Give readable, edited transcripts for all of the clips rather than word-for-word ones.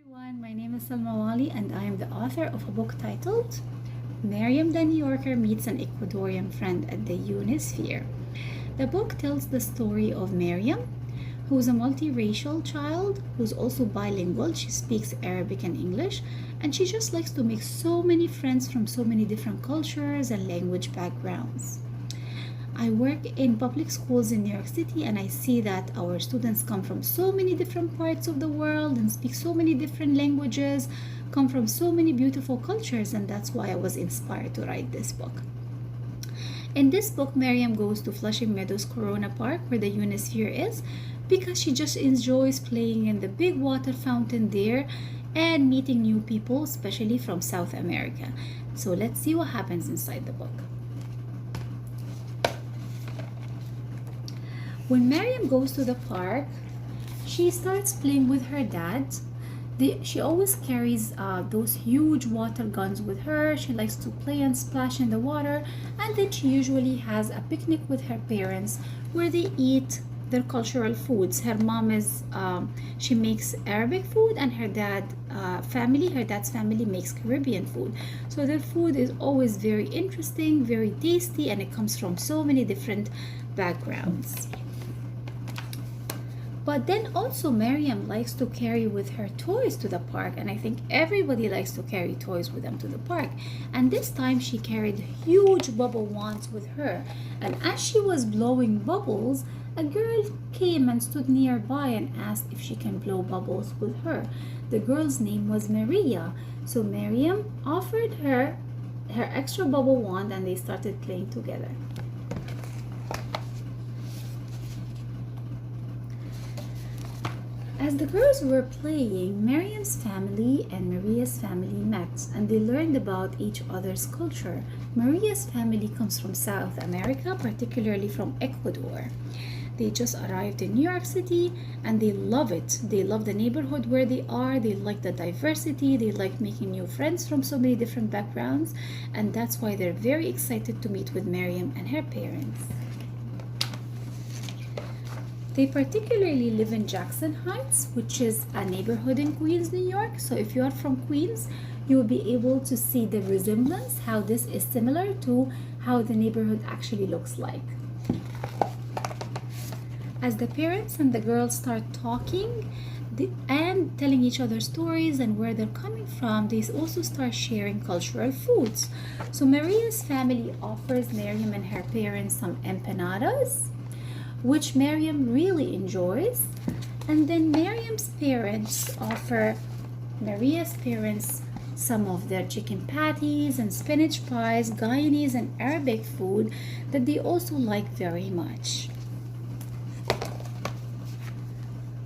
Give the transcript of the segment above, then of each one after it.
Everyone, my name is Salma Waly and I am the author of a book titled Maryam The New Yorker Meets an Ecuadorian Friend at the Unisphere. The book tells the story of Maryam, who's a multiracial child who's also bilingual. She speaks Arabic and English, and she just likes to make so many friends from so many different cultures and language backgrounds. I work in public schools in New York City, and I see that our students come from so many different parts of the world and speak so many different languages, come from so many beautiful cultures, and that's why I was inspired to write this book. In this book, Maryam goes to Flushing Meadows Corona Park, where the Unisphere is, because she just enjoys playing in the big water fountain there and meeting new people, especially from South America. So let's see what happens inside the book. When Maryam goes to the park, she starts playing with her dad. She always carries those huge water guns with her. She likes to play and splash in the water, and then she usually has a picnic with her parents where they eat their cultural foods. Her mom she makes Arabic food, and her dad's family makes Caribbean food. So their food is always very interesting, very tasty, and it comes from so many different backgrounds. But then also Maryam likes to carry with her toys to the park, and I think everybody likes to carry toys with them to the park. And this time she carried huge bubble wands with her, and as she was blowing bubbles, a girl came and stood nearby and asked if she can blow bubbles with her. The girl's name was Maria, so Maryam offered her extra bubble wand, and they started playing together. As the girls were playing, Maryam's family and Maria's family met, and they learned about each other's culture. Maria's family comes from South America, particularly from Ecuador. They just arrived in New York City, and they love it. They love the neighborhood where they are. They like the diversity. They like making new friends from so many different backgrounds, and that's why they're very excited to meet with Maryam and her parents. They particularly live in Jackson Heights, which is a neighborhood in Queens, New York. So if you are from Queens, you will be able to see the resemblance, how this is similar to how the neighborhood actually looks like. As the parents and the girls start talking and telling each other stories and where they're coming from, they also start sharing cultural foods. So Maria's family offers Maryam and her parents some empanadas, which Maryam really enjoys. And then Maryam's parents offer Maria's parents some of their chicken patties and spinach pies, Guyanese and Arabic food that they also like very much.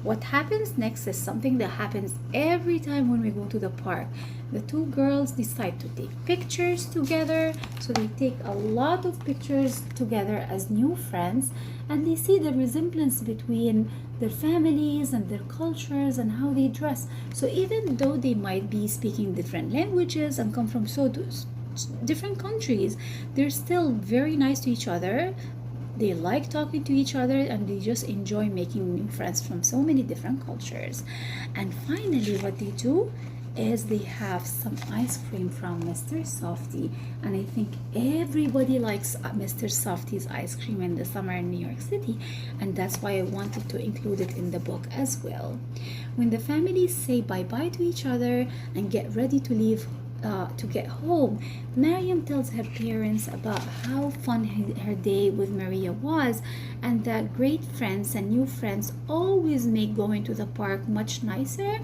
What happens next is something that happens every time when we go to the park. The two girls decide to take pictures together. So they take a lot of pictures together as new friends, and they see the resemblance between their families and their cultures and how they dress. So even though they might be speaking different languages and come from so different countries, they're still very nice to each other. They like talking to each other, and they just enjoy making new friends from so many different cultures. And finally, what they do is they have some ice cream from Mr. Softy, and I think everybody likes Mr. Softy's ice cream in the summer in New York City, and that's why I wanted to include it in the book as well. When the families say bye-bye to each other and get ready to leave to get home, Maryam tells her parents about how fun her day with Maria was, and that great friends and new friends always make going to the park much nicer.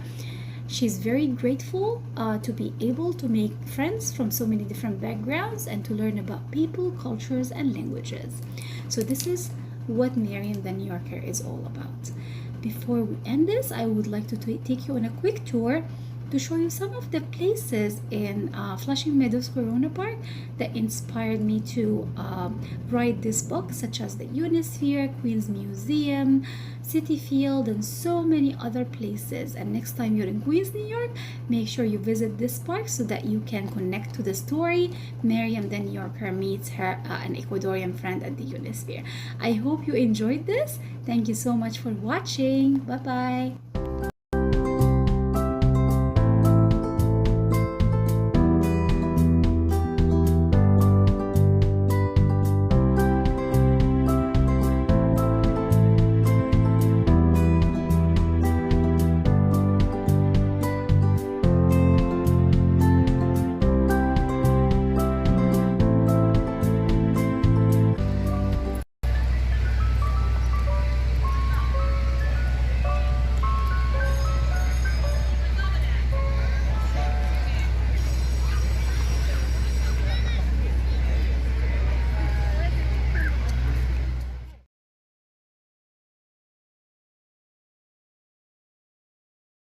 She's very grateful to be able to make friends from so many different backgrounds and to learn about people, cultures, and languages. So this is what Maryam the New Yorker is all about. Before we end this, I would like to take you on a quick tour to show you some of the places in Flushing Meadows Corona Park that inspired me to write this book, such as the Unisphere, Queens Museum, City Field, and so many other places. And next time you're in Queens, New York, make sure you visit this park so that you can connect to the story. Maryam the New Yorker meets an Ecuadorian friend at the Unisphere. I hope you enjoyed this. Thank you so much for watching. Bye-bye.